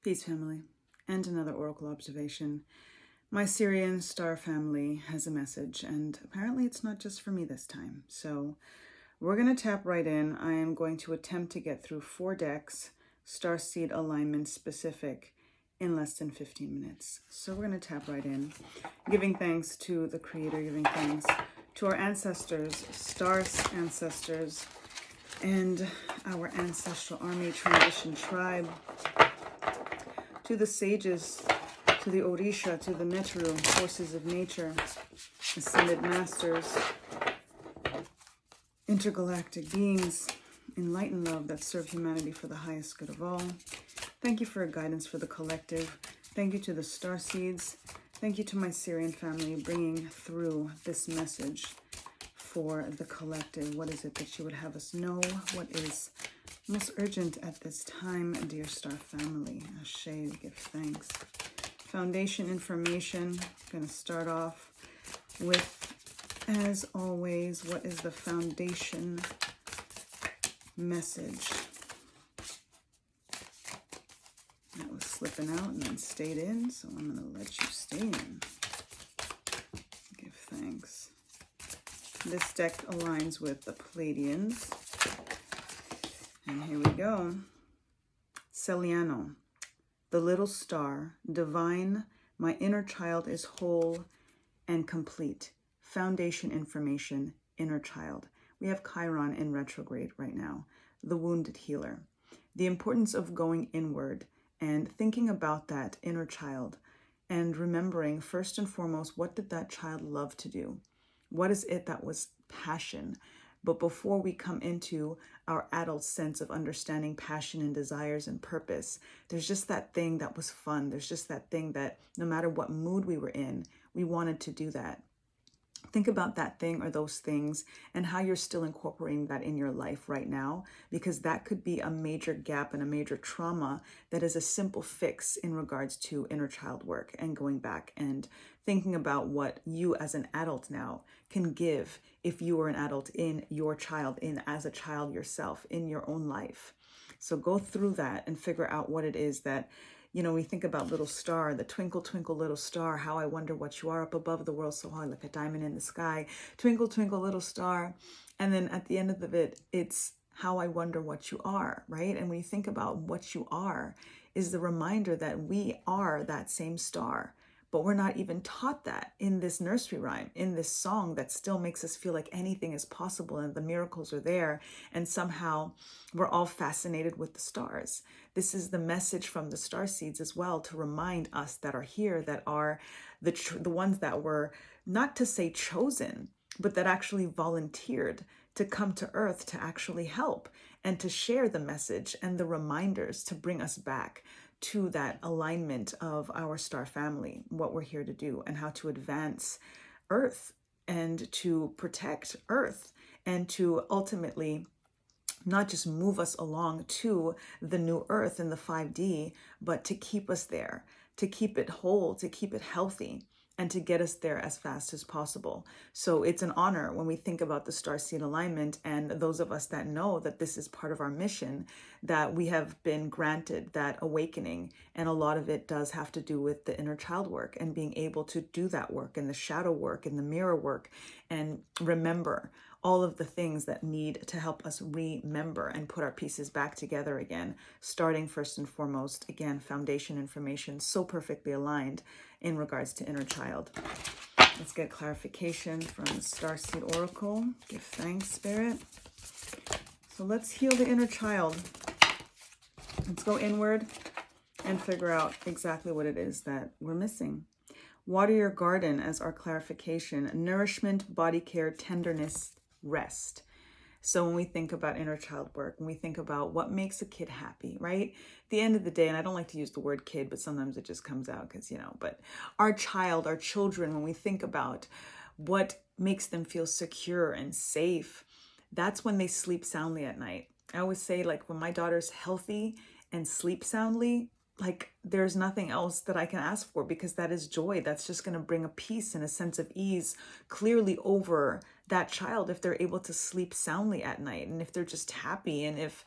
Peace, family, and another oracle observation. My Sirian Star Family has a message, and apparently it's not just for me this time. So we're going to tap right in. I am going to attempt to get through 4 decks, Starseed alignment specific, in less than 15 minutes. So we're going to tap right in, giving thanks to the Creator, giving thanks to our ancestors, stars ancestors, and our ancestral army, transition tribe, to the sages, to the Orisha, to the Neteru, forces of nature, ascended masters, intergalactic beings, enlightened love that serve humanity for the highest good of all. Thank you for your guidance for the collective. Thank you to the star seeds. Thank you to my Sirian family bringing through this message for the collective. What is it that you would have us know? What is most urgent at this time, dear star family? Ashe, we give thanks. Foundation information. I'm going to start off with, as always, what is the foundation message? That was slipping out and then stayed in, so I'm going to let you stay in. Give thanks. This deck aligns with the Pleiadians. And here we go. Celiano, the little star, divine, my inner child is whole and complete. Foundation information, inner child. We have Chiron in retrograde right now, the wounded healer. The importance of going inward and thinking about that inner child and remembering first and foremost, what did that child love to do? What is it that was passion? But before we come into our adult sense of understanding passion and desires and purpose, there's just that thing that was fun. There's just that thing that no matter what mood we were in, we wanted to do that. Think about that thing or those things and how you're still incorporating that in your life right now, because that could be a major gap and a major trauma that is a simple fix in regards to inner child work and going back and thinking about what you as an adult now can give if you were an adult in your child, in as a child yourself, in your own life. So go through that and figure out what it is that, you know, we think about little star, the twinkle, twinkle, little star, how I wonder what you are up above the world so high, like a diamond in the sky. Twinkle, twinkle, little star. And then at the end of it, it's how I wonder what you are, right? And when you think about what you are, is the reminder that we are that same star. But we're not even taught that in this nursery rhyme, in this song that still makes us feel like anything is possible and the miracles are there. And somehow we're all fascinated with the stars. This is the message from the star seeds as well, to remind us that are here, that are the ones that were, not to say chosen, but that actually volunteered to come to Earth to actually help and to share the message and the reminders to bring us back to that alignment of our star family, what we're here to do and how to advance Earth and to protect Earth and to ultimately not just move us along to the new Earth in the 5D, but to keep us there, to keep it whole, to keep it healthy, and to get us there as fast as possible. So it's an honor when we think about the starseed alignment, and those of us that know that this is part of our mission, that we have been granted that awakening. And a lot of it does have to do with the inner child work and being able to do that work and the shadow work and the mirror work and remember all of the things that need to help us remember and put our pieces back together again, starting first and foremost, again, foundation information, so perfectly aligned in regards to inner child. Let's get clarification from the Starseed Oracle. Give thanks, Spirit. So let's heal the inner child. Let's go inward and figure out exactly what it is that we're missing. Water your garden as our clarification. Nourishment, body care, tenderness, rest. So when we think about inner child work, when we think about what makes a kid happy, right? At the end of the day, and I don't like to use the word kid, but sometimes it just comes out because, you know, but our child, our children, when we think about what makes them feel secure and safe, that's when they sleep soundly at night. I always say, like, when my daughter's healthy and sleep soundly, like, there's nothing else that I can ask for, because that is joy. That's just going to bring a peace and a sense of ease clearly over that child if they're able to sleep soundly at night, and if they're just happy, and if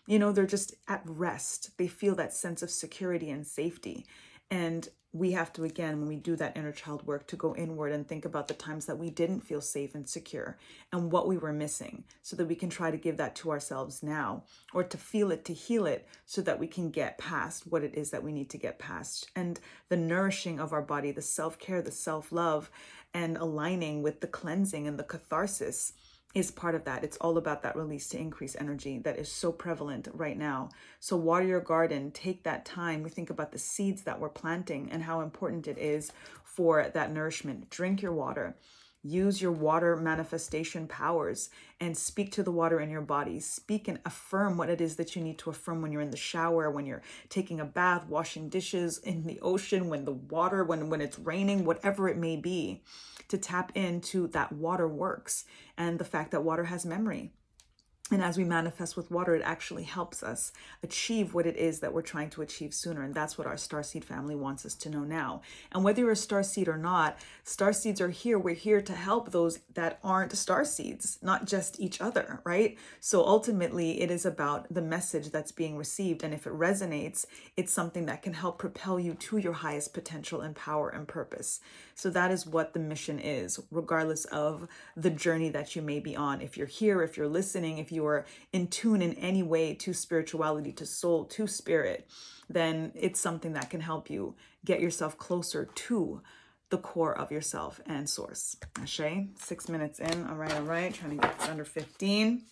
You know, they're just at rest. They feel that sense of security and safety. And we have to, again, when we do that inner child work, to go inward and think about the times that we didn't feel safe and secure and what we were missing, so that we can try to give that to ourselves now, or to feel it, to heal it, so that we can get past what it is that we need to get past. And the nourishing of our body, the self-care, the self-love, and aligning with the cleansing and the catharsis is part of that. It's all about that release to increase energy that is so prevalent right now. So water your garden, take that time. We think about the seeds that we're planting and how important it is for that nourishment. Drink your water. Use your water manifestation powers and speak to the water in your body. Speak and affirm what it is that you need to affirm when you're in the shower, when you're taking a bath, washing dishes, in the ocean, when the water, when it's raining, whatever it may be, to tap into that water works and the fact that water has memory. And as we manifest with water, it actually helps us achieve what it is that we're trying to achieve sooner. And that's what our Starseed family wants us to know now. And whether you're a Starseed or not, Starseeds are here. We're here to help those that aren't Starseeds, not just each other, right? So ultimately, it is about the message that's being received. And if it resonates, it's something that can help propel you to your highest potential and power and purpose. So that is what the mission is, regardless of the journey that you may be on. If you're here, if you're listening, if you are in tune in any way to spirituality, to soul, to spirit, then it's something that can help you get yourself closer to the core of yourself and source. Ashe, 6 minutes in. All right. Trying to get this under 15.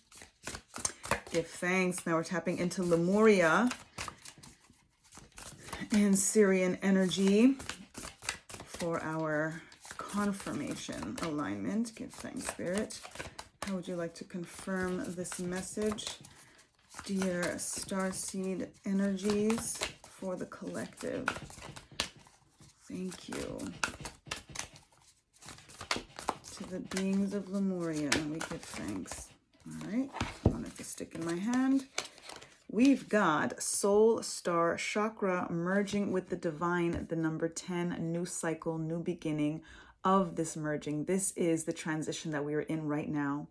Give thanks. Now we're tapping into Lemuria and Sirian energy for our confirmation alignment. Give thanks, Spirit. How would you like to confirm this message, dear Starseed energies, for the collective? Thank you. To the beings of Lemuria, and we give thanks. All right, I want it to stick in my hand. We've got Soul Star Chakra merging with the divine, the number 10, new cycle, new beginning of this merging. This is the transition that we are in right now.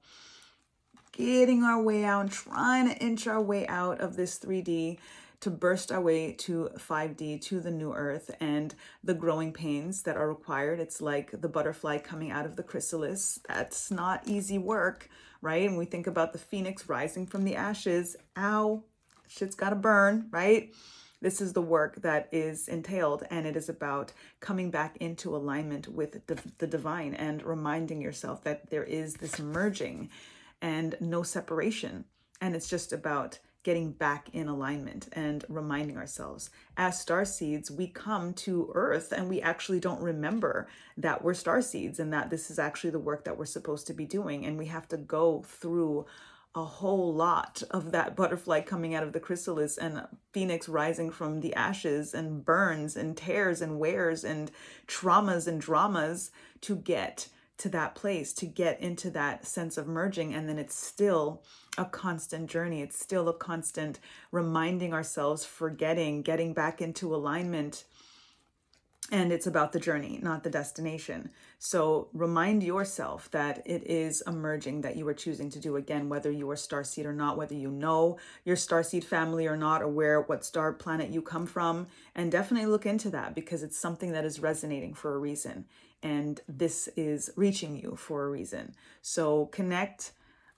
Getting our way out, trying to inch our way out of this 3D to burst our way to 5D, to the new earth, and the growing pains that are required. It's like the butterfly coming out of the chrysalis. That's not easy work, right? And we think about the phoenix rising from the ashes. Ow, shit's gotta burn, right? This is the work that is entailed, and it is about coming back into alignment with the divine and reminding yourself that there is this merging and no separation. And it's just about getting back in alignment and reminding ourselves. As starseeds, we come to Earth and we actually don't remember that we're starseeds and that this is actually the work that we're supposed to be doing. And we have to go through a whole lot of that butterfly coming out of the chrysalis and phoenix rising from the ashes and burns and tears and wears and traumas and dramas to get to that place, to get into that sense of merging. And then it's still a constant journey. It's still a constant reminding ourselves, forgetting, getting back into alignment. And it's about the journey, not the destination. So remind yourself that it is a merging that you are choosing to do. Again, whether you are starseed or not, whether you know your starseed family or not, or what star planet you come from. And definitely look into that, because it's something that is resonating for a reason. And this is reaching you for a reason. So connect,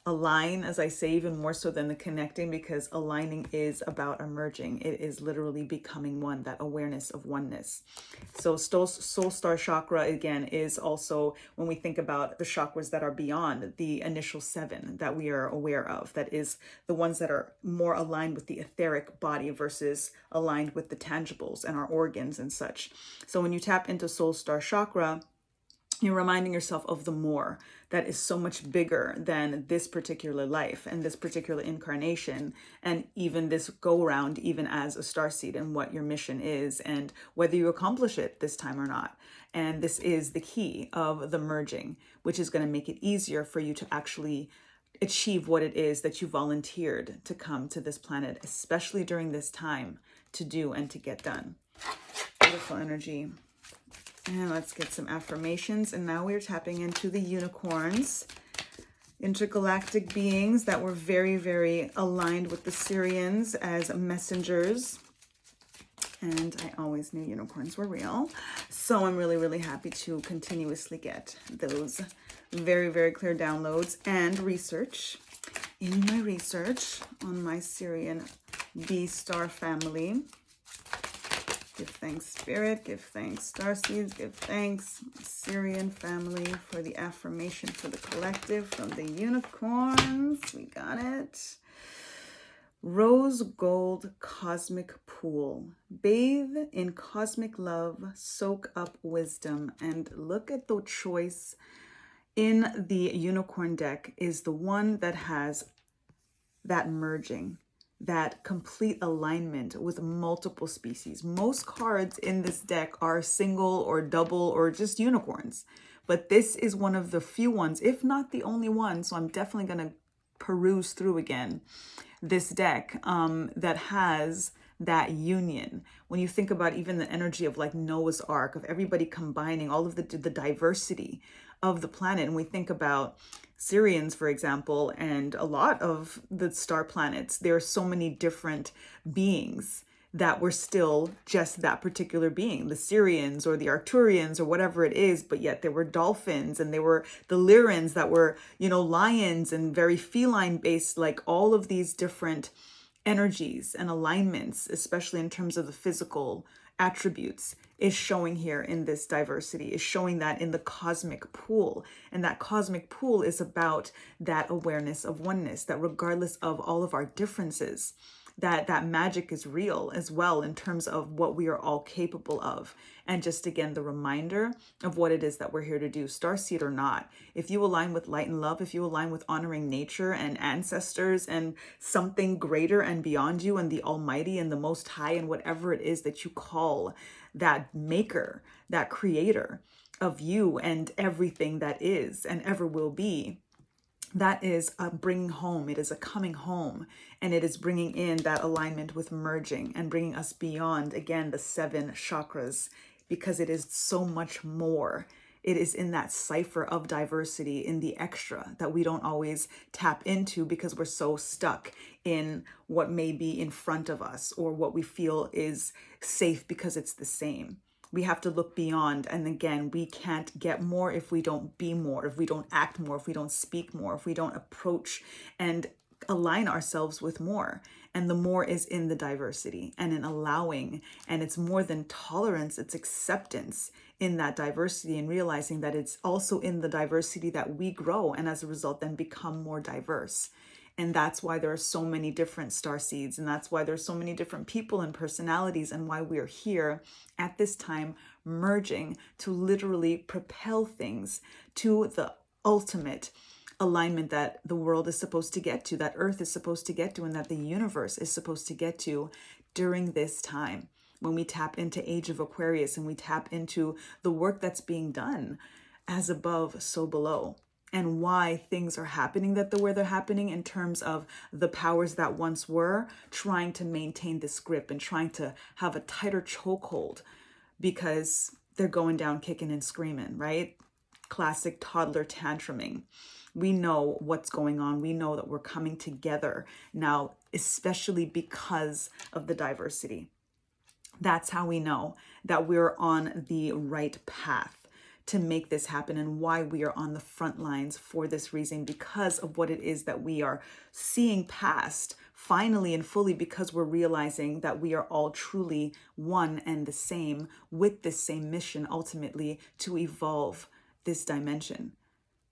align, as I say, even more so than the connecting, because aligning is about emerging. It is literally becoming one, that awareness of oneness. So soul star chakra, again, is also, when we think about the chakras that are beyond the initial 7 that we are aware of, that is the ones that are more aligned with the etheric body versus aligned with the tangibles and our organs and such. So when you tap into soul star chakra, you're reminding yourself of the more that is so much bigger than this particular life and this particular incarnation, and even this go around, even as a starseed, and what your mission is and whether you accomplish it this time or not. And this is the key of the merging, which is going to make it easier for you to actually achieve what it is that you volunteered to come to this planet, especially during this time, to do and to get done. Beautiful energy. And let's get some affirmations. And now we're tapping into the unicorns. intergalactic beings that were very, very aligned with the Sirians as messengers. And I always knew unicorns were real. So I'm really, really happy to continuously get those very, very clear downloads and research. In my research on my Sirian Star Family, give thanks, Spirit. Give thanks, Starseeds. Give thanks, Sirian Family, for the affirmation for the collective from the unicorns. We got it. Rose gold cosmic pool. Bathe in cosmic love. Soak up wisdom. And look at the choice in the unicorn deck is the one that has that merging, that complete alignment with multiple species. Most cards in this deck are single or double or just unicorns, but this is one of the few ones, if not the only one. So I'm definitely going to peruse through again this deck that has that union. When you think about even the energy of like Noah's Ark, of everybody combining all of the diversity of the planet, and we think about Sirians, for example, and a lot of the star planets, there are so many different beings that were still just that particular being, the Sirians or the Arcturians or whatever it is, but yet there were dolphins and there were the Lyrans that were, you know, lions and very feline based, like all of these different energies and alignments, especially in terms of the physical attributes, is showing here in this diversity, is showing that in the cosmic pool. And that cosmic pool is about that awareness of oneness, that regardless of all of our differences, that magic is real as well in terms of what we are all capable of. And just again, the reminder of what it is that we're here to do, starseed or not. If you align with light and love, if you align with honoring nature and ancestors and something greater and beyond you and the Almighty and the Most High and whatever it is that you call that maker, that creator of you and everything that is and ever will be, that is a bringing home. It is a coming home, and it is bringing in that alignment with merging and bringing us beyond, again, the 7 chakras, because it is so much more. It is in that cipher of diversity, in the extra that we don't always tap into because we're so stuck in what may be in front of us or what we feel is safe because it's the same. We have to look beyond. And again, we can't get more if we don't be more, if we don't act more, if we don't speak more, if we don't approach and align ourselves with more. And the more is in the diversity and in allowing. And it's more than tolerance, it's acceptance in that diversity and realizing that it's also in the diversity that we grow and as a result then become more diverse. And that's why there are so many different starseeds, and that's why there's so many different people and personalities, and why we're here at this time merging to literally propel things to the ultimate alignment that the world is supposed to get to, that Earth is supposed to get to, and that the universe is supposed to get to during this time. When we tap into Age of Aquarius and we tap into the work that's being done, as above, so below. And why things are happening the way they're happening in terms of the powers that once were trying to maintain this grip and trying to have a tighter chokehold because they're going down kicking and screaming, right? Classic toddler tantruming. We know what's going on. We know that we're coming together now, especially because of the diversity. That's how we know that we're on the right path to make this happen, and why we are on the front lines for this reason, because of what it is that we are seeing past finally and fully, because we're realizing that we are all truly one and the same with this same mission, ultimately to evolve this dimension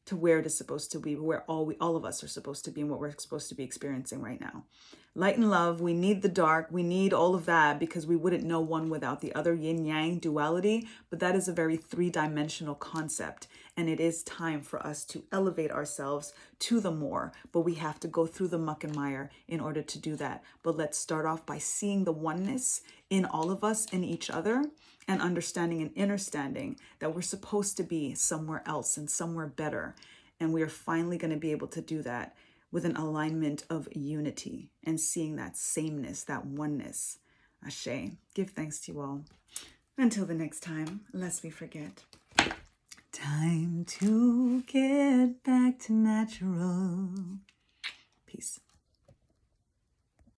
to where it is supposed to be, where all of us are supposed to be, and what we're supposed to be experiencing right now. Light and love, we need the dark, we need all of that, because we wouldn't know one without the other, yin-yang duality, but that is a very 3-dimensional concept, and it is time for us to elevate ourselves to the more, but we have to go through the muck and mire in order to do that. But let's start off by seeing the oneness in all of us, in each other, and understanding and understanding that we're supposed to be somewhere else and somewhere better, and we are finally going to be able to do that with an alignment of unity and seeing that sameness, that oneness. Ashe. Give thanks to you all. Until the next time, lest we forget Time to get back to natural. Peace.